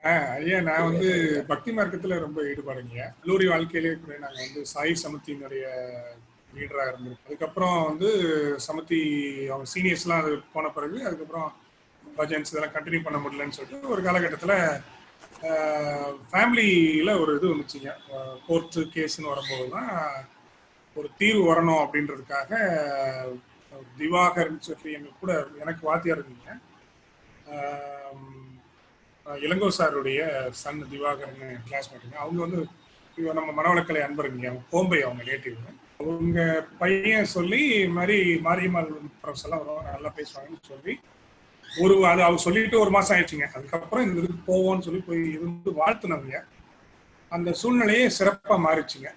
ஐயா, நான் வந்து பக்தி மார்க்கத்துல ரொம்ப ஈடுபாடுங்க. கல்லூரி வாழ்க்கையிலேயே கூட நாங்க வந்து சாய் சமிதியினுடைய லீடரா இருந்திருக்கோம். அதுக்கப்புறம் வந்து சமிதி அவங்க சீனியர்ஸ்லாம் அது போன பிறகு அதுக்கப்புறம் பஜன்ஸ் இதெல்லாம் கண்டினியூ பண்ண முடியலன்னு சொல்லிட்டு ஒரு காலகட்டத்தில் ஃபேமிலியில் ஒரு இது வந்துச்சுங்க. கோர்ட்டு கேஸ்ன்னு வரும்போது தான் ஒரு தீர்வு வரணும் அப்படின்றதுக்காக திவாகர்னு சொல்லி எங்க கூட எனக்கு வாத்தியார் இருந்தீங்க. இளங்கோ சாருடைய சன் திவாகர்னு கிளாஸ்மேட்டுங்க. அவங்க வந்து நம்ம மனவளக்கலை அன்பருங்க. கோம்பை அவங்க நேட்டிவ். அவங்க பையன் சொல்லி இது மாதிரி மாரியம்மாள் ப்ரொஃபஸர் எல்லாம் வருவாங்க, நல்லா பேசுவாங்கன்னு சொல்லி அது அவர் சொல்லிட்டு ஒரு மாசம் ஆயிடுச்சுங்க. அதுக்கப்புறம் இந்த இதுக்கு போவோம்னு சொல்லி போய் இருந்து வாழ்த்துனவங்க. அந்த சூழ்நிலையே சிறப்பா மாறிச்சுங்க.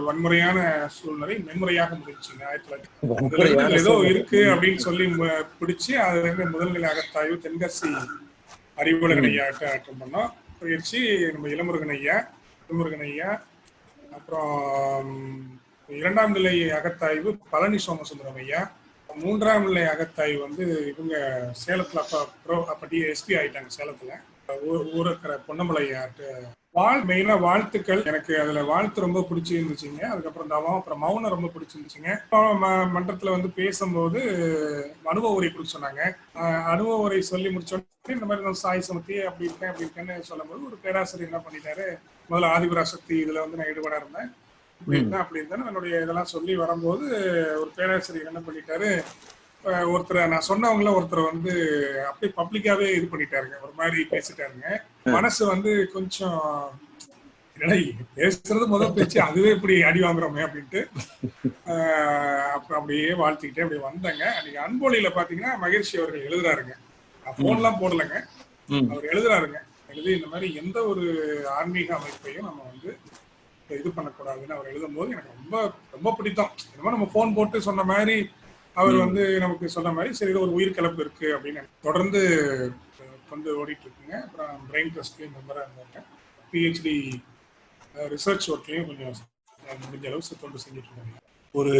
வன்முறையான சூழ்நிலை மென்முறையாக முடிச்சுங்க. 1900 ஏதோ இருக்கு அப்படின்னு சொல்லி பிடிச்சு அதுல இருந்து முதல்நிலை அகத்தாய்வு தென்காசி அறிவுலகன் ஐயா அட்டம் பண்ணோம். பயிற்சி நம்ம இளமுருகன் ஐயா, அப்புறம் 2ஆம் நிலை அகத்தாய்வு பழனி சோமசுந்தரம் ஐயா, 3ஆம் நிலை அகத்தாய்வு வந்து இவங்க சேலத்துல அப்ப எஸ்பி ஆயிட்டாங்க சேலத்துல, ஊருக்கிற பொன்னமலை ஐயாட்டு மெயினா வாழ்த்துக்கள். எனக்கு அதுல வாழ்த்து ரொம்ப பிடிச்சிருந்துச்சுங்க. அதுக்கப்புறம் தவம், அப்புறம் மௌனம் ரொம்ப பிடிச்சிருந்துச்சுங்க. மன்றத்துல வந்து பேசும்போது அனுபவ உரை கொடுக்க சொன்னாங்க. அனுபவ உரை சொல்லி முடிச்சோடனே இந்த மாதிரி நான் சாய் சமத்தி அப்படி இருக்கேன்னு சொல்லும்போது ஒரு பேராசிரியர் என்ன பண்ணிட்டாரு, முதல்ல ஆதிபராசக்தி இதுல வந்து நான் ஈடுபட இருந்தேன், அப்படி இருந்தேன் என்னுடைய இதெல்லாம் சொல்லி வரும்போது ஒரு பேராசிரியர் என்ன பண்ணிட்டாரு, ஒருத்தரை நான் சொன்னவங்கள ஒருத்தரை வந்து அப்படியே பப்ளிக்காவே இது பண்ணிட்டாருங்க, ஒரு மாதிரி பேசிட்டாருங்க. மனசு வந்து கொஞ்சம் பேசுறது முதல் பேச்சு அதுவே இப்படி அடி வாங்குறோமே அப்படின்ட்டு அப்படியே வாழ்த்துக்கிட்டே அப்படியே வந்தாங்க. அன்னைக்கு அன்பொழியில பாத்தீங்கன்னா மகிழ்ச்சி அவர்கள் எழுதுறாருங்க. போன்லாம் போடலைங்க, அவர் எழுதுறாருங்க. எழுதி இந்த மாதிரி எந்த ஒரு ஆன்மீக அமைப்பையும் நம்ம வந்து இது பண்ணக்கூடாதுன்னு அவர் எழுதும் போது எனக்கு ரொம்ப ரொம்ப பிடித்தம். இந்த மாதிரி நம்ம போன் போட்டு சொன்ன மாதிரி அவர் வந்து நமக்கு சொன்ன மாதிரி சரி ஒரு உயிர் கலப்பு இருக்கு அப்படின்னு தொடர்ந்து வந்து ஓடிட்டு இருக்குங்க. அப்புறம் பிரெயின் ட்ரஸ்ட்லயும் மெம்பரா இருந்தாங்க. பிஹெச்டி ரிசர்ச் ஒர்க்லையும் கொஞ்சம் முடிஞ்ச அளவு தொண்டு செஞ்சுட்டு இருக்காங்க. ஒரு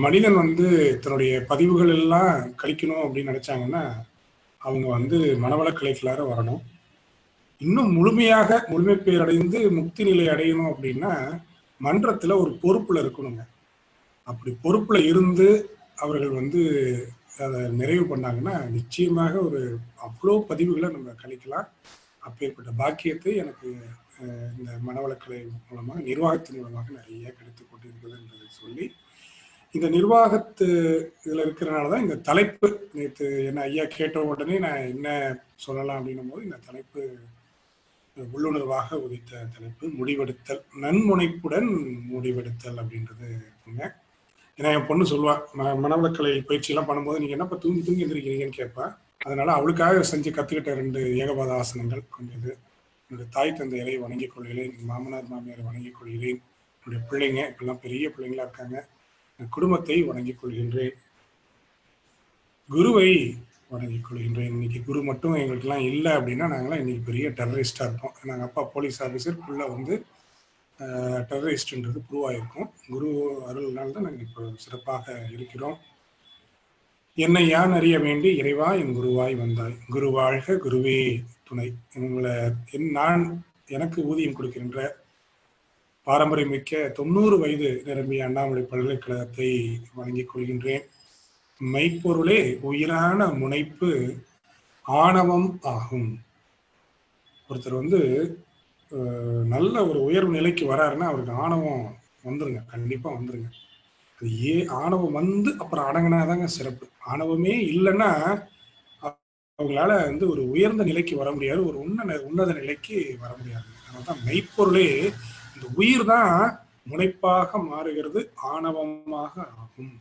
மனிதன் வந்து தன்னுடைய பதிவுகள் எல்லாம் கழிக்கணும் அப்படின்னு நினைச்சாங்கன்னா அவங்க வந்து மனவளக்கலைக்குள்ளார வரணும். இன்னும் முழுமை பேர் அடைந்து முக்தி நிலை அடையணும் அப்படின்னா மன்றத்துல ஒரு பொறுப்புல இருக்கணுங்க. அப்படி பொறுப்புல இருந்து அவர்கள் வந்து அதை நிறைவு பண்ணாங்கன்னா நிச்சயமாக ஒரு அவ்வளோ பதிவுகளை நம்ம கழிக்கலாம். அப்பேற்பட்ட பாக்கியத்தை எனக்கு இந்த மனவளக்கலை மூலமாக நிர்வாகத்தின் மூலமாக நிறைய கிடைத்து கொண்டிருக்கிறது என்பதை சொல்லி, இந்த நிர்வாகத்து இதுல இருக்கிறனாலதான் இந்த தலைப்பு நேற்று என்ன ஐயா கேட்ட உடனே நான் என்ன சொல்லலாம் அப்படின்னும் போது இந்த தலைப்பு உள்ளுணர்வாக உதித்த தலைப்பு முடிவெடுத்தல், நன்முனைப்புடன் முடிவெடுத்தல் அப்படின்றது இருக்குங்க. ஏன்னா என் பொண்ணு சொல்லுவா, மனவளக்கலை பயிற்சி எல்லாம் பண்ணும்போது நீங்க என்னப்பா தூங்கி எந்திரிக்கிறீங்கன்னு கேட்பா. அதனால அவளுக்காக செஞ்சு கத்துக்கிட்ட 2 ஏகபாத ஆசனங்கள் கொஞ்சம் இது. என்னுடைய தாய் தந்தையரை வணங்கிக் கொள்கிறேன், மாமனார் மாமியாரை வணங்கிக் கொள்கிறேன், என்னுடைய பிள்ளைங்க இப்பெல்லாம் பெரிய பிள்ளைங்களா இருக்காங்க, குடும்பத்தை வணங்கிக் கொள்கின்றேன், குருவை வணங்கிக் கொள்கின்றேன். இன்னைக்கு குரு மட்டும் எங்களுக்கு எல்லாம் இல்லை அப்படின்னா நாங்களாம் இன்னைக்கு பெரிய டெரரிஸ்டா இருப்போம். நாங்கள் அப்பா போலீஸ் ஆஃபீஸர், புள்ள வந்து டெரரிஸ்ட்ன்றது ப்ரூவ் ஆயிருக்கும். குரு அருள்னால தான் நாங்கள் இப்போ சிறப்பாக இருக்கிறோம். என்னை யான் அறிய வேண்டி இறைவா என் குருவாய் வந்தாய், குரு வாழ்க குருவே துணை. நான் எனக்கு ஊதியம் கொடுக்கின்ற பாரம்பரியமிக்க 90 வயது நிரம்பிய அண்ணாமலை பல்கலைக்கழகத்தை வழங்கிக் கொள்கின்றேன். மெய்ப்பொருளே உயிரான முனைப்பு ஆணவம் ஆகும். ஒருத்தர் வந்து நல்ல ஒரு உயர்வு நிலைக்கு வராருன்னா அவருக்கு ஆணவம் வந்துருங்க, கண்டிப்பா வந்துருங்க. அது ஆணவம் வந்து அப்புறம் அடங்கினாதாங்க சிறப்பு. ஆணவமே இல்லைன்னா அவங்களால வந்து ஒரு உயர்ந்த நிலைக்கு வர முடியாது, ஒரு உன்னத நிலைக்கு வர முடியாது. அதனால்தான் மெய்ப்பொருளே இந்த உயிர் தான் முனைப்பாக மாறுகிறது, ஆணவமாக ஆகும்.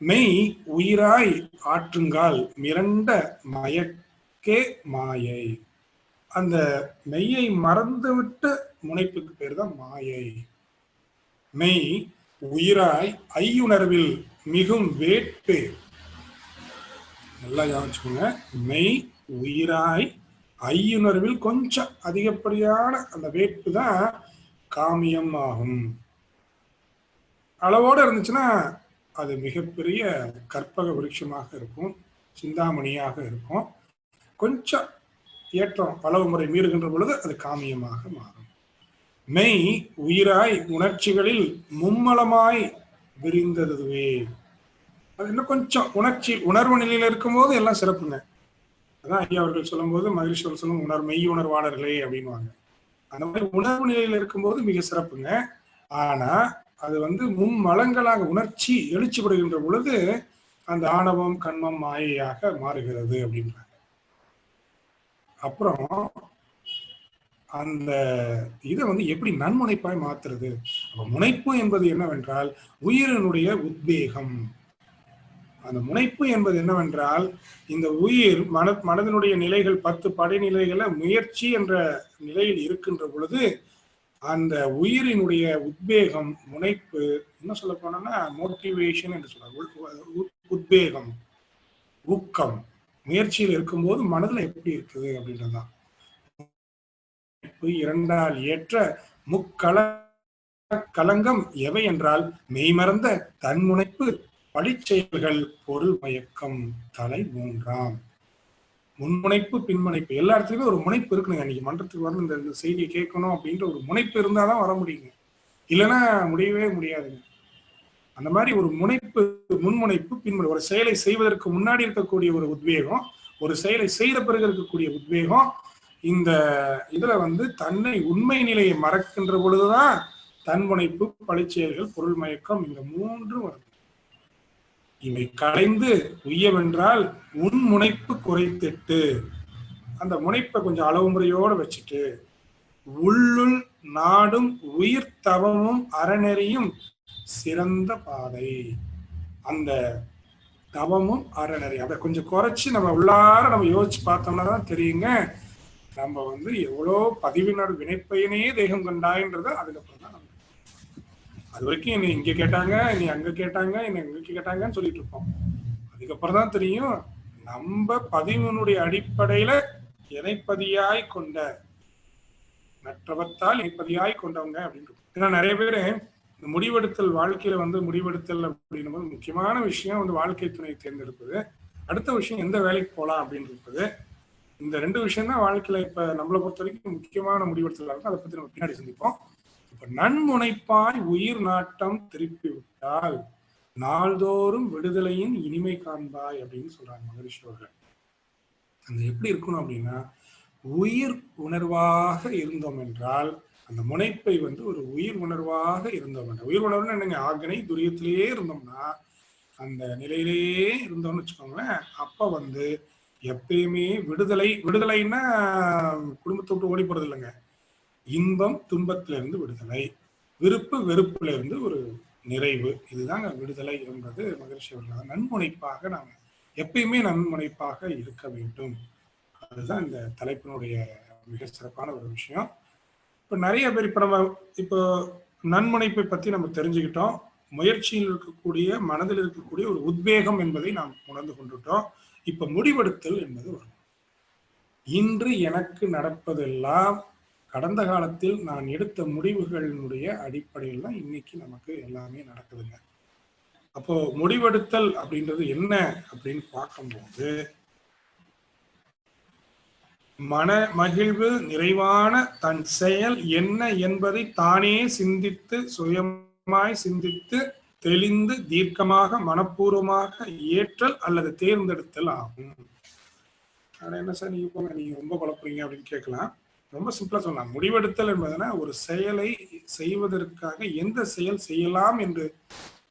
மெய் உயிராய் ஆற்றுங்கால் மிரண்ட மயக்கே மாயை. அந்த மெய்யை மறந்துவிட்டு முனைப்புக்கு பேர் தான் மாயை. மெய் உயிராய் ஐயுணர்வில் மிகும் வேட்பு. நல்லா கவனிச்சுக்கோங்க. மெய் உயிராய் ஐயுணர்வில் கொஞ்சம் அதிகப்படியான அந்த வேட்பு தான் காமியம் ஆகும். அளவோடு இருந்துச்சுன்னா அது மிகப்பெரிய கற்பக விருட்சமாக இருக்கும், சிந்தாமணியாக இருக்கும். கொஞ்சம் ஏற்றம் பல முறை மீறுகின்ற பொழுது அது காமியமாக மாறும். மெய் உயிராய் உணர்ச்சிகளில் மும்மலமாய் விரிந்ததுவே. அது இன்னும் கொஞ்சம் உணர்வு நிலையில இருக்கும்போது எல்லாம் சிறப்புங்க. அதான் ஐயா அவர்கள் சொல்லும் போது மகிழ்ச்சி சொல்லும் மெய் உணர்வாளர்களே அப்படின்வாங்க. அந்த மாதிரி உணர்வு நிலையில இருக்கும்போது மிக சிறப்புங்க. ஆனா அது வந்து மும்மலங்களாக உணர்ச்சி எழுச்சிப்படுகின்ற பொழுது அந்த ஆணவம் கண்மம் மாயையாக மாறுகிறது அப்படின்றாங்க. அப்புறம் அந்த இதை வந்து எப்படி நன்முனைப்பாய் மாத்துறது? முனைப்பு என்பது என்னவென்றால் உயிரினுடைய உத்வேகம். அந்த முனைப்பு என்பது என்னவென்றால் இந்த உயிர் மனதினுடைய நிலைகள் 10 படிநிலைகளை முயற்சி என்ற நிலையில் இருக்கின்ற பொழுது அந்த உயிரினுடைய உத்வேகம் முனைப்பு என்ன சொல்ல போனா மோட்டிவேஷன் என்று சொல்றாங்க. உத்வேகம் ஊக்கம் முயற்சியில் இருக்கும்போது மனதில் எப்படி இருக்குது அப்படின்றதுதான். இரண்டால் ஏற்ற கலங்கம் எவை என்றால் மெய்மறந்த தன்முனைப்பு பழிச்செயல்கள் பொருள் மயக்கம் தலை மூன்றாம். முன்முனைப்பு பின்முனைப்பு எல்லா இடத்துலயுமே ஒரு முனைப்பு இருக்குங்க. இன்னைக்கு மன்றத்துக்கு வரணும் இந்த செய்தியை கேட்கணும் அப்படின்ற ஒரு முனைப்பு இருந்தாதான் வர முடியுங்க, இல்லைன்னா முடியவே முடியாதுங்க. அந்த மாதிரி ஒரு முனைப்பு, முன்முனைப்பு பின்முனை, ஒரு செயலை செய்வதற்கு முன்னாடி இருக்கக்கூடிய ஒரு உத்வேகம், ஒரு செயலை செய்த பிறகு இருக்கக்கூடிய உத்வேகம், இந்த இதுல வந்து தன்னை உண்மை நிலையை மறக்கின்ற பொழுதுதான் தன்முனைப்பு பழிச்செயல்கள் பொருள் மயக்கம் இந்த மூன்றும் வருது. இவை கலைந்து உய்யவென்றால் உன் முனைப்பு குறைத்திட்டு அந்த முனைப்பை கொஞ்சம் அளவு முறையோடு வச்சுட்டு உள்ளுள் நாடும் உயிர் தவமும் அறநெறியும் சிறந்த பாதை. அந்த தவமும் அறநெறி அதை கொஞ்சம் குறைச்சி நம்ம உள்ளார நம்ம யோசிச்சு பார்த்தோம்னா தான் தெரியுங்க நம்ம வந்து எவ்வளோ பதிவினர் வினைப்பயனே தேகம் கண்டாயின்றத அதுக்கப்புறம் தான். அது வரைக்கும் என்னை இங்க கேட்டாங்க, என்னை அங்க கேட்டாங்க, என்னை இங்க கேட்டாங்கன்னு சொல்லிட்டு இருப்போம். அதுக்கப்புறம் தான் தெரியும் நம்ம பதிவினுடைய அடிப்படையில இணைப்பதியாய் கொண்ட மற்றவத்தால் இணைப்பதியாய் கொண்டவங்க அப்படின்னு. ஏன்னா நிறைய பேரு இந்த முடிவெடுத்தல் வாழ்க்கையில வந்து முடிவெடுத்தல் அப்படின்னும் போது முக்கியமான விஷயம் வந்து வாழ்க்கை துணையை தேர்ந்தெடுப்பது, அடுத்த விஷயம் எந்த வேலைக்கு போகலாம் அப்படின்னு இருப்பது. இந்த 2 விஷயம் தான் வாழ்க்கையில இப்ப நம்மளை பொறுத்த வரைக்கும் முக்கியமான முடிவெடுத்தல் இருக்கும். அதை பத்தி நம்ம பின்னாடி சந்திப்போம். இப்ப நன்முனைப்பாய் உயிர் நாட்டம் திருப்பி விட்டால் நாள்தோறும் விடுதலையின் இனிமை காண்பாய் அப்படின்னு சொல்றாங்க மகரிஷி அவர்கள். அந்த எப்படி இருக்கணும் அப்படின்னா உயிர் உணர்வாக இருந்தோம் என்றால் அந்த முனைப்பை வந்து ஒரு உயிர் உணர்வாக இருந்தோம் என்றால், உயிர் உணர்வுன்னு என்னங்க ஆகனை துரியத்திலேயே இருந்தோம்னா அந்த நிலையிலேயே இருந்தோம்னு வச்சுக்கோங்களேன். அப்ப வந்து எப்பயுமே விடுதலைன்னா குடும்பத்தை விட்டு ஓடி போறது இல்லைங்க. இன்பம் துன்பத்தில இருந்து விடுதலை, விருப்பு வெறுப்புல இருந்து ஒரு நிறைவு, இதுதாங்க விடுதலை என்பது மகிழ்ச்சி அவர்கள். நன்முனைப்பாக நாம் எப்பயுமே நன்முனைப்பாக இருக்க வேண்டும். அதுதான் இந்த தலைப்பினுடைய மிக சிறப்பான ஒரு விஷயம். இப்ப நிறைய பேர் இப்போ நன்முனைப்பை பத்தி நம்ம தெரிஞ்சுக்கிட்டோம். முயற்சியில் இருக்கக்கூடிய மனதில் இருக்கக்கூடிய ஒரு உத்வேகம் என்பதை நாம் உணர்ந்து கொண்டுட்டோம். இப்ப முடிவெடுத்தல் என்பது வரும். இன்று எனக்கு நடப்பதெல்லாம் கடந்த காலத்தில் நான் எடுத்த முடிவுகளினுடைய அடிப்படையில் தான் இன்னைக்கு நமக்கு எல்லாமே நடக்குதுங்க. அப்போ முடிவெடுத்தல் அப்படின்றது என்ன அப்படின்னு பார்க்கும்போது மன மகிழ்வு நிறைவான தன் செயல் என்ன என்பதை தானே சிந்தித்து சுயமாய் சிந்தித்து தெளிந்து தீர்க்கமாக மனப்பூர்வமாக ஏற்றல் அல்லது தேர்ந்தெடுத்தல் ஆகும். ஆனா என்ன சார் நீங்க ரொம்ப குழப்பறீங்க அப்படின்னு கேட்கலாம். ரொம்ப சிம்பிளா சொல்லலாம். முடிவெடுத்தல் என்பதுனா ஒரு செயலை செய்வதற்காக எந்த செயல் செய்யலாம் என்று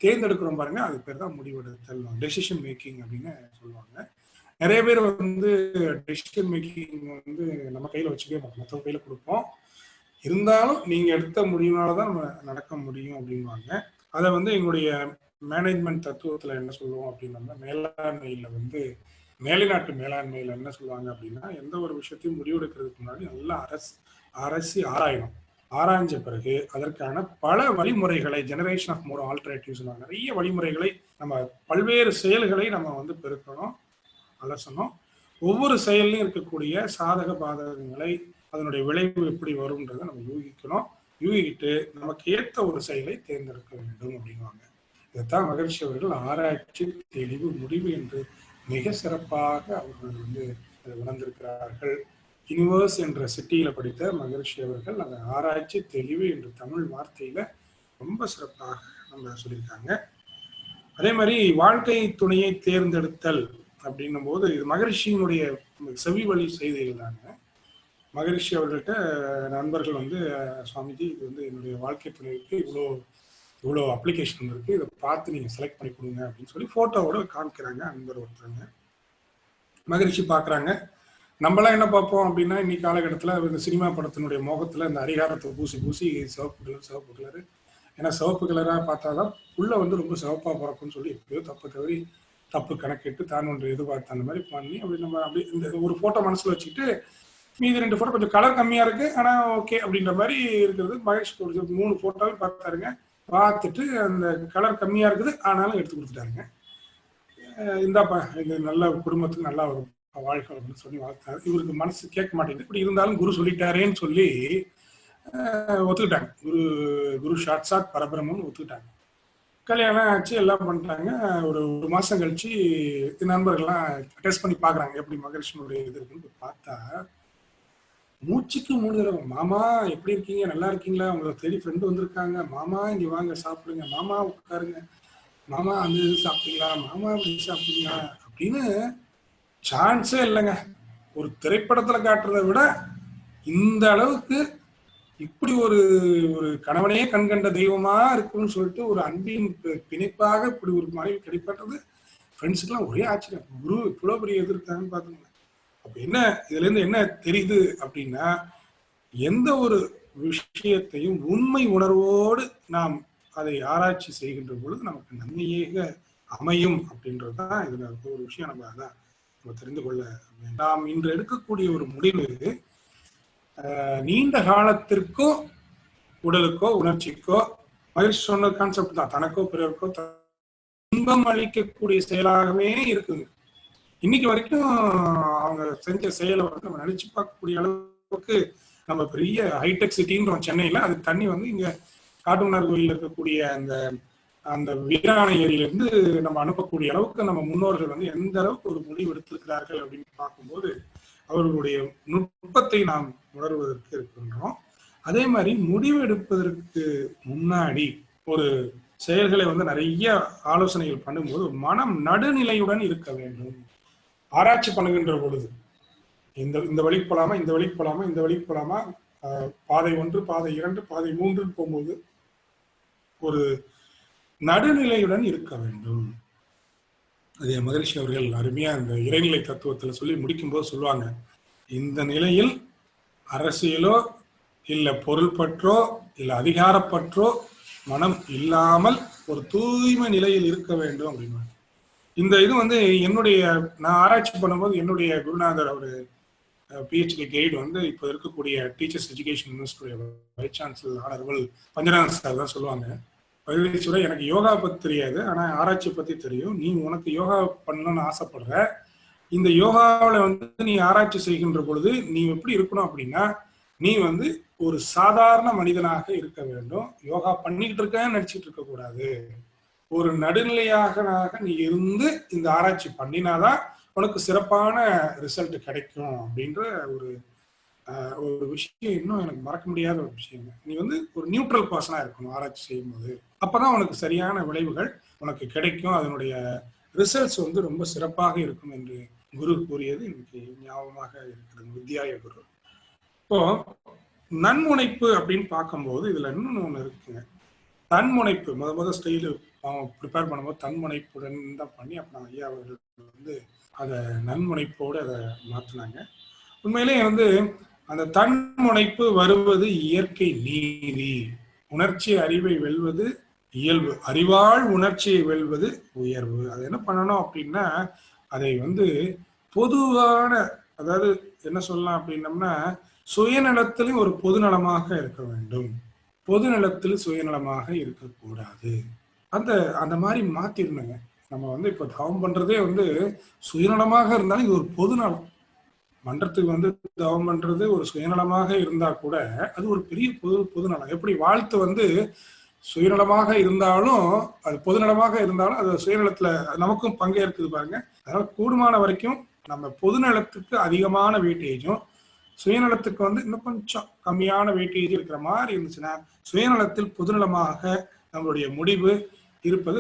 தேர்ந்தெடுக்கிறோம் பாருங்க, அது பேர் தான் முடிவெடுத்தல், டெசிஷன் மேக்கிங் அப்படின்னு சொல்லுவாங்க. நிறைய பேர் வந்து டெசிஷன் மேக்கிங் வந்து நம்ம கையில வச்சுக்கவே மாட்டோம், மற்றவங்க கையில கொடுப்போம். இருந்தாலும் நீங்க எடுத்த முடிவுனாலதான் நம்ம நடக்க முடியும் அப்படின்வாங்க. அதை வந்து எங்களுடைய மேனேஜ்மெண்ட் தத்துவத்துல என்ன சொல்லுவோம் அப்படின்னா, மேலாண்மையில வந்து மேலைநாட்டு மேலாண்மையில என்ன சொல்லுவாங்க அப்படின்னா, எந்த ஒரு விஷயத்தையும் முடிவெடுக்கிறதுக்கு முன்னாடி நல்லா அரசி ஆராயணும். ஆராய்ஞ்ச பிறகு அதற்கான பல வழிமுறைகளை ஜெனரேஷன் ஆஃப் மோர் ஆல்டர்னேட்டிவ்ஸ் நிறைய வழிமுறைகளை நம்ம பல்வேறு செயல்களை நம்ம வந்து பெருக்கணும், அலசணும். ஒவ்வொரு செயலையும் இருக்கக்கூடிய சாதக பாதகங்களை அதனுடைய விளைவு எப்படி வரும்ன்றதை நம்ம யூகிக்கணும். யூகிக்கிட்டு நமக்கு ஏற்ற ஒரு செயலை தேர்ந்தெடுக்க வேண்டும் அப்படின்வாங்க. இதைத்தான் மகிழ்ச்சி அவர்கள் ஆராய்ச்சி தெளிவு முடிவு என்று மிக சிறப்பாக அவர்கள் வந்து உணர்ந்திருக்கிறார்கள். யூனிவர்ஸ் என்ற சிட்டியில படித்த மகரிஷி அவர்கள் அந்த ஆராய்ச்சி தெளிவு என்ற தமிழ் வார்த்தையில ரொம்ப சிறப்பாக நம்ம சொல்லியிருக்காங்க. அதே மாதிரி வாழ்க்கை துணையை தேர்ந்தெடுத்தல் அப்படின்னும் போது இது மகரிஷியினுடைய செவி வழி செய்திகள் தாங்க. மகரிஷி அவர்கள்ட்ட நண்பர்கள் வந்து, சுவாமிஜி இது வந்து என்னுடைய வாழ்க்கை துணைக்கு இவ்வளோ அப்ளிகேஷன் இருக்கு, இதை பார்த்து நீங்க செலக்ட் பண்ணி கொடுங்க அப்படின்னு சொல்லி போட்டோவோட காமிக்கிறாங்க நண்பர் ஒருத்தவங்க. மகரிஷி பார்க்குறாங்க. நம்மளாம் என்ன பார்ப்போம் அப்படின்னா, இன்னைக்கு காலகட்டத்தில் இந்த சினிமா படத்தினுடைய முகத்துல இந்த அரிகாரத்தை பூசி சிவப்பு கலரு, ஏன்னா சிவப்பு கலராக பார்த்தாதான் உள்ள வந்து ரொம்ப சிவப்பாக பிறக்கும்னு சொல்லி எப்படியோ தப்பு கணக்கிட்டு தான் ஒன்று எதிர்பார்த்து அந்த மாதிரி பண்ணி அப்படி நம்ம அப்படி இந்த ஒரு போட்டோ மனசுல வச்சுக்கிட்டு மீதி 2 போட்டோ கொஞ்சம் கலர் கம்மியா இருக்கு ஆனா ஓகே அப்படின்ற மாதிரி இருக்கிறது. மகேஷ் 3 போட்டோவும் பார்த்தாருங்க. பார்த்துட்டு அந்த கலர் கம்மியா இருக்குது ஆனாலும் எடுத்து கொடுத்துட்டாருங்க. இந்தாப்பா இது நல்ல குடும்பத்துக்கு நல்லா ஒரு வாழ்க்கை அப்படின்னு சொல்லி வாழ்த்தாரு. இவருக்கு மனசு கேட்க மாட்டேங்குது. இப்படி இருந்தாலும் குரு சொல்லிட்டாரேன்னு சொல்லி ஒத்துக்கிட்டாங்க. குரு சாட்சாத் பரபிரம்மன்னு ஒத்துக்கிட்டாங்க. கல்யாணம் ஆச்சு, எல்லாம் பண்ணிட்டாங்க. ஒரு மாசம் கழிச்சு நண்பர்கள்லாம் டெஸ்ட் பண்ணி பாக்குறாங்க எப்படி மகரிஷினுடைய இது இருக்குன்னு. பார்த்தா மூச்சுக்கு 3 தடவை மாமா எப்படி இருக்கீங்க, நல்லா இருக்கீங்களா, உங்களை தேடி ஃப்ரெண்டு வந்திருக்காங்க, மாமா இங்க வாங்க சாப்பிடுங்க, மாமா உட்காருங்க, மாமா அந்த இது சாப்பிட்டீங்களா, மாமா இது சாப்பிட்டீங்களா அப்படின்னு சான்ஸே இல்லைங்க. ஒரு திரைப்படத்துல காட்டுறதை விட இந்த அளவுக்கு இப்படி ஒரு கணவனையே கண்கண்ட தெய்வமா இருக்குன்னு சொல்லிட்டு ஒரு அன்பின் பிணைப்பாக இப்படி ஒரு மனைவி கிடைப்பட்டது ஃப்ரெண்ட்ஸுக்கெல்லாம் ஒரே ஆச்சரியம். குரு இவ்வளவு பெரிய எது இருக்காங்கன்னு பாத்துங்க. அப்ப என்ன இதுல இருந்து என்ன தெரியுது அப்படின்னா, எந்த ஒரு விஷயத்தையும் உண்மை உணர்வோடு நாம் அதை ஆராய்ச்சி செய்கின்ற பொழுது நமக்கு நன்மையாக அமையும் அப்படின்றதுதான் இதுல ஒரு விஷயம். நம்ம தெரிந்து கொள்ள நாம் இன்று எடுக்கக்கூடிய ஒரு முடிவு நீண்ட காலத்திற்கோ உடலுக்கோ உணர்ச்சிக்கோ மகிழ்ச்சி சொன்ன கான்செப்ட் தான், தனக்கோ பிறருக்கோ இன்பம் அளிக்கக்கூடிய செயலாகவே இருக்குது. இன்னைக்கு வரைக்கும் அவங்க செஞ்ச செயலை வந்து நம்ம நினைச்சு பார்க்கக்கூடிய அளவுக்கு நம்ம பெரிய ஹைடெக் சிட்டின்றோம் சென்னையில. அது தண்ணி வந்து இங்க காட்டுமன்னார் கோயிலில் இருக்கக்கூடிய அந்த வீராணை ஏரியிலிருந்து நம்ம அனுப்பக்கூடிய அளவுக்கு நம்ம முன்னோர்கள் வந்து எந்த அளவுக்கு ஒரு முடிவு எடுத்திருக்கிறார்கள் அப்படின்னு பார்க்கும்போது அவர்களுடைய நுட்பத்தை நாம் உணர்வதற்கு இருக்கின்றோம். அதே மாதிரி முடிவு எடுப்பதற்கு முன்னாடி ஒரு செயல்களை வந்து நிறைய ஆலோசனைகள் பண்ணும்போது மனம் நடுநிலையுடன் இருக்க வேண்டும். ஆராய்ச்சி பண்ணுகின்ற பொழுது இந்த வழிக்கு போலாமா, இந்த வழிக்கு போலாமா, இந்த வழிக்கு போலாமா, பாதை 1, பாதை 2, பாதை 3 போகும்போது ஒரு நடுநிலையுடன் இருக்க வேண்டும். அதே மகரிஷி அவர்கள் அருமையா இந்த இறைநிலை தத்துவத்துல சொல்லி முடிக்கும் போது சொல்லுவாங்க, இந்த நிலையில் அரசியலோ இல்ல பொருள் பற்றோ இல்ல அதிகாரப்பற்றோ மனம் இல்லாமல் ஒரு தூய்மை நிலையில் இருக்க வேண்டும் அப்படின்னு. இந்த இது வந்து நான் ஆராய்ச்சி பண்ணும்போது என்னுடைய குருநாதர் அவரு பிஹெச்டி கைடு வந்து இப்போ இருக்கக்கூடிய டீச்சர்ஸ் எஜுகேஷன் யூனிவர்சிட்டியுடைய vice chancellor honourable Panchanathan sir தான் சொல்லுவாங்க, பகவீஸ்வரர் எனக்கு யோகா பத்தி தெரியாது ஆனா ஆராய்ச்சி பத்தி தெரியும், நீ உனக்கு யோகா பண்ணணும்னு ஆசைப்படுற, இந்த யோகாவில் வந்து நீ ஆராய்ச்சி செய்கின்ற பொழுது நீ எப்படி இருக்கணும் அப்படின்னா, நீ வந்து ஒரு சாதாரண மனிதனாக இருக்க வேண்டும், யோகா பண்ணிக்கிட்டு இருக்கேன்னு நினைச்சிட்டு இருக்க கூடாது, ஒரு நடுநிலையாக நீ இருந்து இந்த ஆராய்ச்சி பண்ணினாதான் உனக்கு சிறப்பான ரிசல்ட் கிடைக்கும் அப்படின்ற ஒரு விஷயம் இன்னும் எனக்கு மறக்க முடியாத ஒரு விஷயம். நீ வந்து ஒரு நியூட்ரல் பர்சனா இருக்கணும் ஆராய்ச்சி செய்யும் போது, அப்பதான் உனக்கு சரியான விளைவுகள் உனக்கு கிடைக்கும், அதனுடைய ரிசல்ட்ஸ் வந்து ரொம்ப சிறப்பாக இருக்கும் என்று குரு கூறியது எனக்கு ஞாபகமாக இருக்கிறது, வித்யாய குரு. இப்போ நன்முனைப்பு அப்படின்னு பார்க்கும்போது இதுல இன்னொன்னு ஒண்ணு இருக்குங்க. தன்முனைப்பு முத ஸ்டைலு ப்ரிப்பேர் பண்ணும்போது தன்முனைப்புடன் தான் பண்ணி அப்புறம் ஐயா அவர்கள் வந்து அதை நன்முனைப்போடு அதை மாற்றினாங்க. உண்மையிலே வந்து அந்த தன்முனைப்பு வருவது இயற்கை நீதி, உணர்ச்சி அறிவை வெல்வது இயல்பு, அறிவாள் உணர்ச்சியை வெல்வது உயர்வு. அதை என்ன பண்ணணும் அப்படின்னா, அதை வந்து பொதுவான, அதாவது என்ன சொல்லலாம் அப்படின்னம்னா, சுயநலத்திலும் ஒரு பொதுநலமாக இருக்க வேண்டும், பொதுநலத்தில் சுயநலமாக இருக்கக்கூடாது. அந்த மாதிரி மாத்திருந்தங்க. நம்ம வந்து இப்ப தவம் பண்றதே வந்து சுயநலமாக இருந்தாலும் இது ஒரு பொதுநலம். மன்றத்துக்கு வந்து தவம் பண்றது ஒரு சுயநலமாக இருந்தா கூட அது ஒரு பெரிய பொதுநலம். எப்படி வாழ்த்து வந்து சுயநலமாக இருந்தாலும் அது பொதுநலமாக இருந்தாலும் அது சுயநலத்துல நமக்கும் பங்கேற்குது பாருங்க. அதனால கூடுமான வரைக்கும் நம்ம பொதுநலத்துக்கு அதிகமான வெயிட்டேஜும் சுயநலத்துக்கு வந்து இன்னும் கொஞ்சம் கம்மியான வெயிட்டேஜ் இருக்கிற மாதிரி இருந்துச்சுன்னா சுயநலத்தில் பொதுநலமாக நம்மளுடைய முடிவு இருப்பது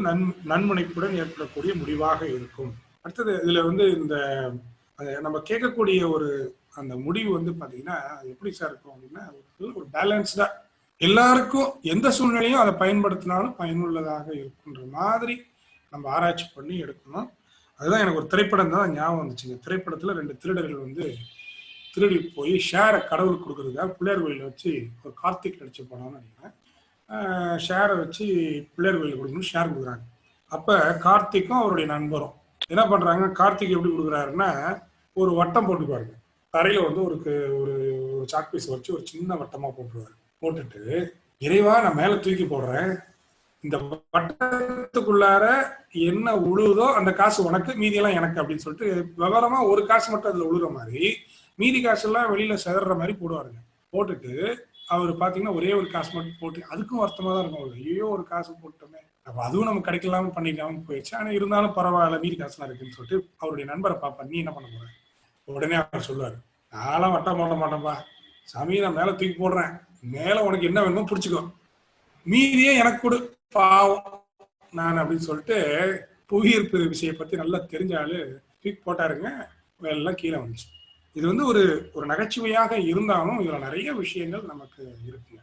நன்முனைப்புடன் ஏற்படக்கூடிய முடிவாக இருக்கும். அடுத்தது இதுல வந்து இந்த நம்ம கேட்கக்கூடிய ஒரு அந்த முடிவு வந்து பாத்தீங்கன்னா எப்படி சார் இருக்கும் அப்படின்னா ஒரு பேலன்ஸ்டா எல்லாருக்கும் எந்த சூழ்நிலையும் அதை பயன்படுத்தினாலும் பயனுள்ளதாக இருக்குன்ற மாதிரி நம்ம ஆராய்ச்சி பண்ணி எடுக்கணும். அதுதான் எனக்கு ஒரு திரைப்படம் தான் ஞாபகம் வந்துச்சுங்க. திரைப்படத்துல 2 திருடர்கள் வந்து திருடி போய் ஷேரை கடவுளுக்கு கொடுக்குறதுக்காக பிள்ளையார் கோயில வச்சு ஒரு கார்த்திக் நடிச்ச படம்னு நினைக்கிறேன். ஷேரை வச்சு பிள்ளையார் கோயில கொடுக்கணும் ஷேர் கொடுக்குறாங்க. அப்ப கார்த்திக்கும் அவருடைய நண்பரும் என்ன பண்றாங்க, கார்த்திக் எப்படி கொடுக்குறாருன்னா ஒரு வட்டம் போட்டுக்குவாருங்க. தரையில வந்து ஒரு ஒரு சாக் பீஸ் வச்சு ஒரு சின்ன வட்டமா போட்டுருவாரு. போட்டுட்டு இறைவா நான் மேல தூக்கி போடுறேன், இந்த வட்டத்துக்குள்ளார என்ன உழுதோ அந்த காசு உனக்கு, மீதியெல்லாம் எனக்கு அப்படின்னு சொல்லிட்டு விவரமா ஒரு காசு மட்டும் அதுல உழுற மாதிரி மீதி காசு எல்லாம் வெளியில செதற மாதிரி போடுவாருங்க. போட்டுட்டு அவர் பாத்தீங்கன்னா ஒரே ஒரு காசு மட்டும் போட்டு அதுக்கும் வருத்தமா தான் இருக்கும். ஐயோ ஒரு காசு போட்டோமே, அப்ப அதுவும் நம்ம கிடைக்கலாம பண்ணிக்காம போயிடுச்சு. ஆனா இருந்தாலும் பரவாயில்ல மீதி காசுலாம் இருக்குன்னு சொல்லிட்டு அவருடைய நண்பரை பாப்பா, நீ என்ன பண்ண போற? உடனே அவர் சொல்லுவாரு, நான்லாம் வட்டம் போட மாட்டேன்பா சாமி, நான் மேல தூக்கி போடுறேன், மேல உனக்கு என்ன வேணுமோ புடிச்சுக்கோ, மீதியே எனக்கு கொடு பாவம் நான் அப்படின்னு சொல்லிட்டு புவியீர்ப்பு விஷயம் பத்தி நல்லா தெரிஞ்சாலு தூக்கி போட்டாருங்க. எல்லாம் கீழே வந்துச்சு. இது வந்து ஒரு ஒரு நகைச்சுவையாக இருந்தாலும் இதுல நிறைய விஷயங்கள் நமக்கு இருக்குங்க.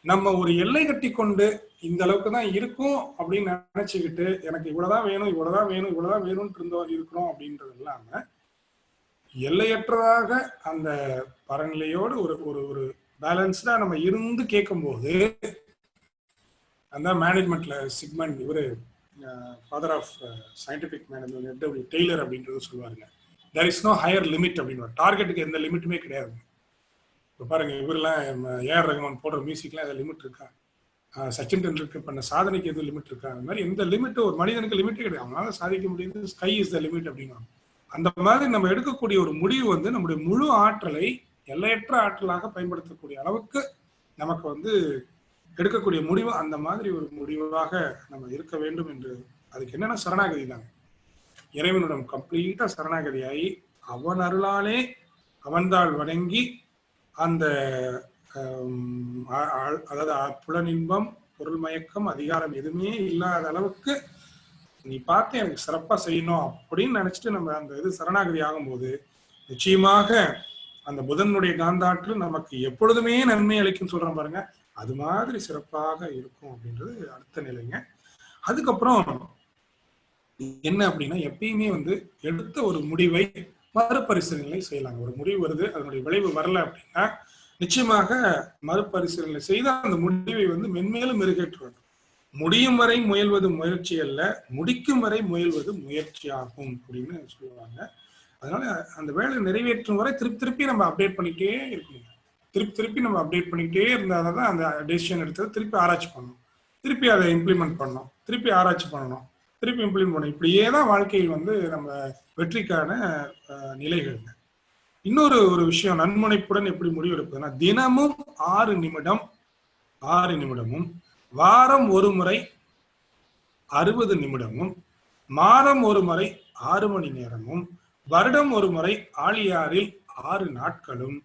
நம்ம ஒரு எல்லை கட்டி கொண்டு இந்த அளவுக்கு தான் இருக்கும் அப்படின்னு நினைச்சுக்கிட்டு எனக்கு இவ்வளவுதான் வேணும் இவ்வளவுதான் வேணும் இவ்வளவுதான் வேணும்னு இருந்தோம் இருக்கிறோம் அப்படின்றது இல்லாம எல்லையற்றதாக அந்த பரநிலையோடு ஒரு ஒரு ஒரு பேலன்ஸ்டா நம்ம இருந்து கேட்கும்போது அந்த மேனேஜ்மெண்ட்ல சிக்மண்ட் இவரு father of scientific management Taylor அப்படின்றது சொல்லுவாருங்க, there is no higher limit அப்படின்னு. டார்கெட்டுக்கு எந்த லிமிட்டுமே கிடையாது. இப்போ பாருங்க இவரெல்லாம் ஏஆர் ரஹ்மான் போடுற மியூசிக்லாம் எதாவது லிமிட் இருக்கா? சச்சின் டெண்டுல்கர் பண்ண சாதனைக்கு எதுவும் லிமிட் இருக்கா? அந்த மாதிரி எந்த லிமிட் ஒரு மனிதனுக்கு லிமிட்டே கிடையாது, அவனால சாதிக்க முடியுது, ஸ்கை இஸ் த லிமிட் அப்படின்னா. அந்த மாதிரி நம்ம எடுக்கக்கூடிய ஒரு முடிவு வந்து நம்முடைய முழு ஆற்றலை எல்லையற்ற ஆற்றலாக பயன்படுத்தக்கூடிய அளவுக்கு நமக்கு வந்து எடுக்கக்கூடிய முடிவு அந்த மாதிரி ஒரு முடிவாக நம்ம இருக்க வேண்டும் என்று. அதுக்கு என்னன்னா சரணாகதி தாங்க. இறைவனிடம் கம்ப்ளீட்டா சரணாகதியாகி அவன் அருளாலே அவன்தாள் வணங்கி அந்த அதாவது புலனின்பம் பொருள் மயக்கம் அதிகாரம் எதுவுமே இல்லாத அளவுக்கு நீ பார்த்து எனக்கு சிறப்பா செய்யணும் அப்படின்னு நினைச்சிட்டு நம்ம அந்த இது சரணாகதி ஆகும்போது நிச்சயமாக அந்த புதனுடைய காந்தாற்று நமக்கு எப்பொழுதுமே நன்மை அளிக்கும் சொல்றோம் பாருங்க, அது மாதிரி சிறப்பாக இருக்கும் அப்படின்றது அடுத்த நிலைங்க. அதுக்கப்புறம் என்ன அப்படின்னா எப்பயுமே வந்து எடுத்த ஒரு முடிவை மறுபரிசீலனை செய்யலாங்க. ஒரு முடிவு வருது, அதனுடைய விளைவு வரல அப்படின்னா நிச்சயமாக மறுபரிசீலனை செய்து அந்த முடிவை வந்து மென்மேலும் மெருகேற்ற வேண்டும். முடியும் வரை முயல்வது முயற்சி அல்ல, முடிக்கும் வரை முயல்வது முயற்சி ஆகும் அப்படின்னு சொல்லுவாங்க. அதனால அந்த வேலை நிறைவேற்றும் வரை திருப்பி நம்ம அப்டேட் பண்ணிக்கிட்டே இருக்கணும். திருப்பி நம்ம அப்டேட் பண்ணிக்கிட்டே இருந்தால் தான் அந்த டெசிஷன் எடுத்தது திருப்பி ஆராய்ச்சி பண்ணணும், திருப்பி அதை இம்ப்ளிமெண்ட் பண்ணணும், திருப்பி ஆராய்ச்சி பண்ணணும், திருப்பி இம்ப்ளிமெண்ட் பண்ணணும். இப்படியே தான் வாழ்க்கையில் வந்து நம்ம வெற்றிக்கான நிலைகள். இன்னொரு ஒரு விஷயம், நன்முனைப்புடன் எப்படி முடிவெடுப்பதுன்னா தினமும் 6 நிமிடமும் வாரம் ஒரு முறை 60 நிமிடமும் மாதம் ஒரு முறை 6 மணி நேரமும் வருடம் ஒரு முறை ஆழியாரில் 6 நாட்களும்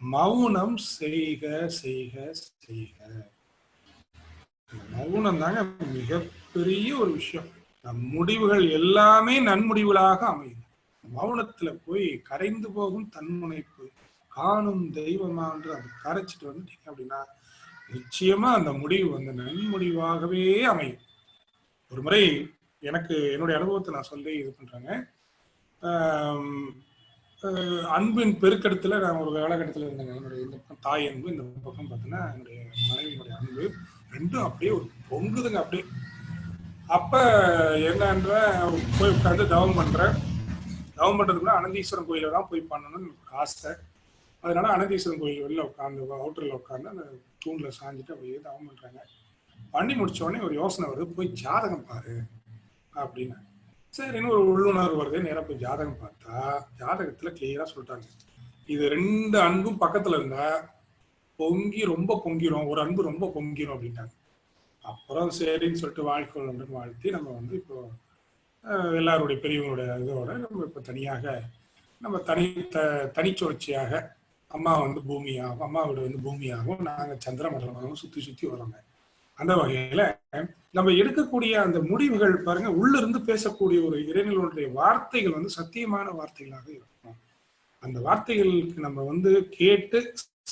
மௌனம் செய்க செய்க செய்க. மௌனம் தாங்க மிகப்பெரிய ஒரு விஷயம். நம் முடிவுகள் எல்லாமே நன்முடிவுகளாக அமையும். மௌனத்துல போய் கரைந்து போகும் தன்முனைப்பு காணும் தெய்வமான்று அதை கரைச்சிட்டு வந்துட்டீங்க அப்படின்னா நிச்சயமா அந்த முடிவு வந்து நன்முடிவாகவே அமையும். ஒரு முறை எனக்கு என்னுடைய அனுபவத்தை நான் சொல்லி இது பண்றேங்க. அன்பின் பெருக்கெடுத்துல நான் ஒரு காலகட்டத்தில் இருந்தேங்க. என்னுடைய இந்த பக்கம் தாய் அன்பு, இந்த பக்கம் பார்த்தீங்கன்னா என்னுடைய மனைவியினுடைய அன்பு, ரெண்டும் அப்படியே ஒரு பொங்குதுங்க அப்படியே. அப்ப என்னன்ற போய் உட்காந்து தவம் பண்றதுக்குள்ள அனந்தீஸ்வரன் கோயில தான் போய் பண்ணணும்னு ஆசை. அதனால அனந்தீஸ்வரன் கோயில் வெளில உட்காந்து அவுட்டர்ல உட்காந்து அந்த தூண்ல சாஞ்சிட்டு அப்படியே தவம் பண்றாங்க. பண்ணி முடிச்ச உடனே ஒரு யோசனை வருது, போய் ஜாதகம் பாரு அப்படின்னு. சரின்னு ஒரு உள்ளுணர்வு வருது, நேரம் போய் ஜாதகம் பார்த்தா ஜாதகத்துல கிளியரா சொல்லிட்டாங்க, இது 2 அன்பும் பக்கத்துல இருந்தா ரொம்ப பொங்கிரும், ஒரு அன்பு ரொம்ப பொங்கிரும் அப்படின்ட்டாங்க. அப்புறம் சரின்னு சொல்லிட்டு வாழ்க்கை வாழ்த்தி நம்ம வந்து இப்போ எல்லாருடைய பெரியவங்களுடைய இதோட நம்ம இப்போ தனியாக நம்ம தனிச்சுழற்சியாக அம்மா வந்து பூமியாகும், அம்மா வீடு வந்து பூமியாகும், நாங்க சந்திர மண்டலமாகவும் சுத்தி சுத்தி வரோங்க. அந்த வகையில நம்ம எடுக்கக்கூடிய அந்த முடிவுகள் பாருங்க, உள்ள இருந்து பேசக்கூடிய ஒரு இறைநிலனுடைய வார்த்தைகள் வந்து சத்தியமான வார்த்தைகளாக இருக்கும். அந்த வார்த்தைகளுக்கு நம்ம வந்து கேட்டு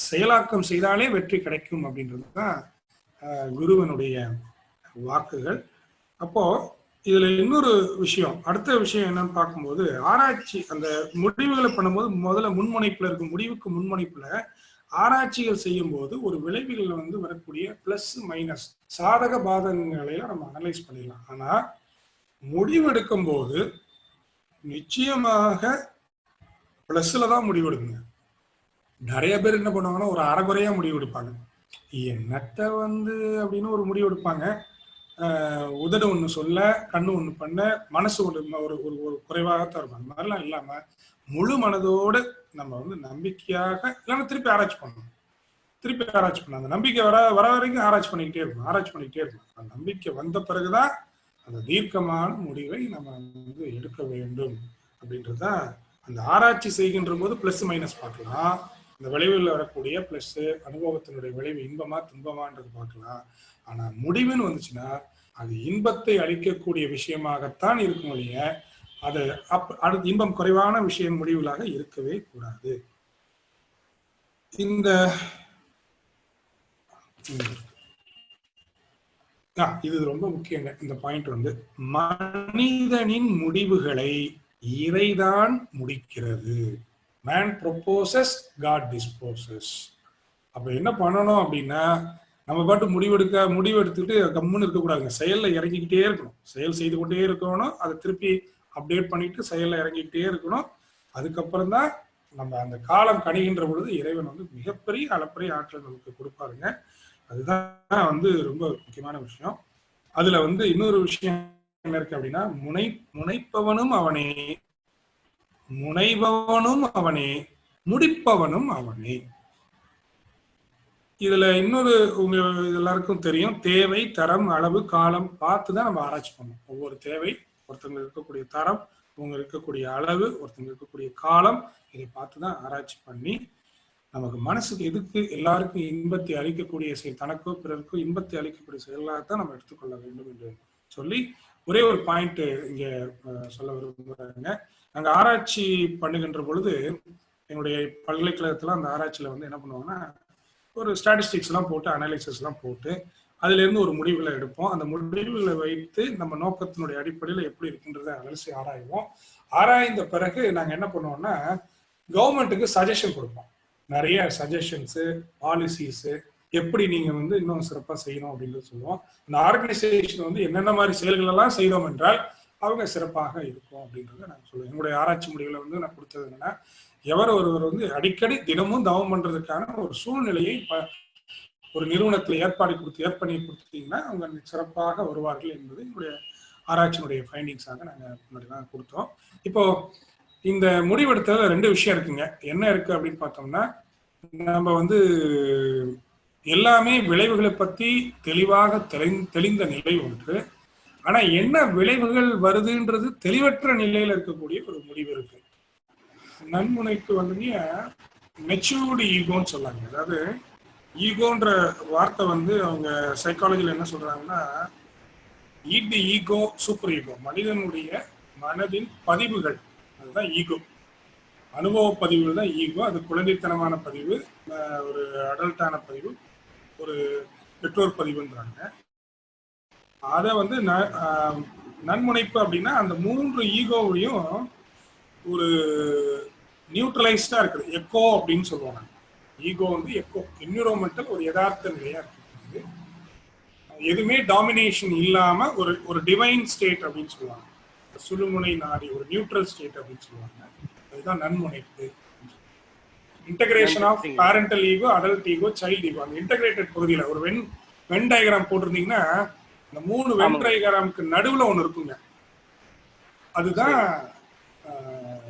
செயலாக்கம் செய்தாலே வெற்றி கிடைக்கும் அப்படின்றதுதான் குருவனுடைய வாக்குகள். அப்போ இதுல இன்னொரு விஷயம், அடுத்த விஷயம் என்னன்னு பார்க்கும்போது, ஆராய்ச்சி அந்த முடிவுகளை பண்ணும்போது முதல்ல முன்முனைப்புல இருக்கும், முடிவுக்கு முன்முனைப்புல ஆராய்ச்சிகள் செய்யும் போது ஒரு விளைவுகள் வந்து வரக்கூடிய பிளஸ் மைனஸ் சாதக பாதகங்களை நம்ம அனலைஸ் பண்ணிடலாம். ஆனா முடிவெடுக்கும் போது நிச்சயமாக பிளஸ்ல தான் முடிவெடுக்குங்க. நிறைய பேர் என்ன பண்ணுவாங்கன்னா ஒரு அரைகுறையா முடிவெடுப்பாங்க. என்னத்த வந்து அப்படின்னு ஒரு முடிவெடுப்பாங்க. உதடு ஒண்ணு சொல்ல, கண்ணு ஒண்ணு பண்ண, மனசு ஒண்ணு ஒரு ஒரு குறைவாகத்தான் இருக்கும். அந்த மாதிரிலாம் இல்லாம முழு மனதோடு நம்ம வந்து நம்பிக்கையாக இல்லைன்னா திருப்பி ஆராய்ச்சி பண்ணணும். திருப்பி ஆராய்ச்சி பண்ணணும். அந்த நம்பிக்கை வர வரைக்கும் ஆராய்ச்சி பண்ணிக்கிட்டே இருக்கணும். அந்த நம்பிக்கை வந்த பிறகுதான் அந்த தீர்க்கமான முடிவை நம்ம வந்து எடுக்க வேண்டும் அப்படின்றதுதான். அந்த ஆராய்ச்சி செய்கின்ற போது பிளஸ் மைனஸ் பார்க்கலாம், இந்த விளைவுகளில் வரக்கூடிய பிளஸ் அனுபவத்தினுடைய விளைவு இன்பமா துன்பமான்றது பார்க்கலாம். ஆனா முடிவுன்னு வந்துச்சுன்னா அது இன்பத்தை அளிக்கக்கூடிய விஷயமாகத்தான் இருக்கும் ஒழிய அது அடுத்து இன்பம் குறைவான விஷயம் முடிவுகளாக இருக்கவே கூடாது. இந்த இது ரொம்ப முக்கியங்க. இந்த பாயிண்ட் வந்து மனிதனின் முடிவுகளை இறைதான் முடிக்கிறது. Man proposes, God disposes. அப்ப என்ன பண்ணணும் அப்படின்னா, நம்ம பாட்டு முடிவெடுத்துட்டு கம்முன்னு இருக்கக்கூடாதுங்க. செயல்ல இறங்கிக்கிட்டே இருக்கணும். செயல் செய்து கொண்டே இருக்கணும். அதை திருப்பி அப்டேட் பண்ணிட்டு செயல்ல இறங்கிக்கிட்டே இருக்கணும். அதுக்கப்புறம் தான் நம்ம அந்த காலம் கணிகின்ற பொழுது இறைவன் வந்து மிகப்பெரிய அளப்பரிய ஆற்றல் நமக்கு கொடுப்பாருங்க. அதுதான் வந்து ரொம்ப முக்கியமான விஷயம். அதுல வந்து இன்னொரு விஷயம் என்ன இருக்கு அப்படின்னா, முனைப்பவனும் அவனே, முனைபவனும் அவனே, முடிப்பவனும் அவனே. இதுல இன்னொரு உங்க எல்லாருக்கும் தெரியும், தேவை, தரம், அளவு, காலம் பார்த்துதான் நம்ம ஆராய்ச்சி பண்ணணும். ஒவ்வொரு தேவை, ஒருத்தங்க இருக்கக்கூடிய தரம், ஒருத்தங்க இருக்கக்கூடிய அளவு, ஒருத்தங்க இருக்கக்கூடிய காலம், இதை பார்த்துதான் ஆராய்ச்சி பண்ணி நமக்கு மனசுக்கு எதுக்கு எல்லாருக்கும் இன்பத்தை அளிக்கக்கூடிய செயல், தனக்கோ பிறருக்கோ இன்பத்தை அளிக்கக்கூடிய செயலாகத்தான் நம்ம எடுத்துக்கொள்ள வேண்டும் என்று சொல்லி ஒரே ஒரு பாயிண்ட் இங்க சொல்ல விரும்புறாங்க. நாங்க ஆராய்ச்சி பண்ணுகின்ற பொழுது எங்களுடைய பல்கலைக்கழகத்துல அந்த ஆராய்ச்சியில வந்து என்ன பண்ணுவாங்கன்னா, ஒரு ஸ்டாட்டிஸ்டிக்ஸ் எல்லாம் போட்டு அனாலிசிஸ் எல்லாம் போட்டு அதுல இருந்து ஒரு முடிவுகளை எடுப்போம். அந்த முடிவுகளை வைத்து நம்ம நோக்கத்தினுடைய அடிப்படையில எப்படி இருக்குன்றதை அலசி ஆராய்வோம். ஆராய்ந்த பிறகு நாங்க என்ன பண்ணுவோம்னா, கவர்மெண்ட்டுக்கு சஜஷன் கொடுப்போம். நிறைய சஜஷன்ஸ், பாலிசிஸ், எப்படி நீங்க வந்து இன்னும் சிறப்பா செய்யணும் அப்படின்றது சொல்லுவோம். இந்த ஆர்கனைசேஷன் வந்து என்னென்ன மாதிரி செயல்கள் எல்லாம் செய்தோம் என்றால் அவங்க சிறப்பாக இருக்கும் அப்படின்றத நாங்கள் சொல்லுவோம். எங்களுடைய ஆராய்ச்சி முடிவுகளை வந்து நான் கொடுத்தது என்னன்னா, ஒருவர் வந்து அடிக்கடி தினமும் தவம் பண்றதுக்கான ஒரு சூழ்நிலையை ஒரு நிறுவனத்தில் ஏற்படுத்தி கொடுத்தீங்கன்னா அவங்க சிறப்பாக வருவார்கள் என்பது எங்களுடைய ஆராய்ச்சியினுடைய ஃபைண்டிங்ஸாக நாங்கள் முன்னாடி தான் கொடுத்தோம். இப்போ இந்த முடிவெடுத்ததுல 2 விஷயம் இருக்குங்க. என்ன இருக்கு அப்படின்னு பார்த்தோம்னா, நம்ம வந்து எல்லாமே விளைவுகளை பத்தி தெளிவாக தெளிந்த நிலை ஒன்று. ஆனா என்ன விளைவுகள் வருதுன்றது தெளிவற்ற நிலையில இருக்கக்கூடிய ஒரு முடிவு இருக்கு. நன்முனைக்கு வந்து மெச்சூர்டு ஈகோன்னு சொல்லாங்க. அதாவது ஈகோன்ற வார்த்தை வந்து அவங்க சைக்காலஜில என்ன சொல்றாங்கன்னா, id the ego super ego, மனிதனுடைய மனதின் பதிவுகள், அதுதான் ஈகோ. அனுபவ பதிவுகள் தான் ஈகோ. அது குழந்தைத்தனமான பதிவு, ஒரு அடல்ட்டான பதிவு, ஒரு பெற்றோர் பதிவுன்றாங்க. அதை வந்து நன்முனைப்பு அப்படின்னா அந்த 3 ஈகோவையும் ஒரு நியூட்ரலைஸ்டா இருக்குது. எக்கோ அப்படின்னு சொல்லுவாங்க. ஈகோ வந்து எக்கோ, என்விரான்மெண்டல், ஒரு யதார்த்த நிலையா இருக்குது. எதுவுமே டாமினேஷன் இல்லாம ஒரு டிவைன் ஸ்டேட் அப்படின்னு சொல்லுவாங்க. சுழுமுனை நாடி, ஒரு நியூட்ரல் ஸ்டேட் அப்படின்னு சொல்லுவாங்க. அதுதான் நன்முனைப்பு. Integration of parental ego, adult ego, child ego. அந்த இன்டகிரேட்டட் பகுதியில் ஒரு வென் டயக்ராம் போட்டிருந்தீங்கன்னா அந்த 3 வென் டயக்ராமுக்கு நடுவுல ஒண்ணு இருக்குங்க. அதுதான்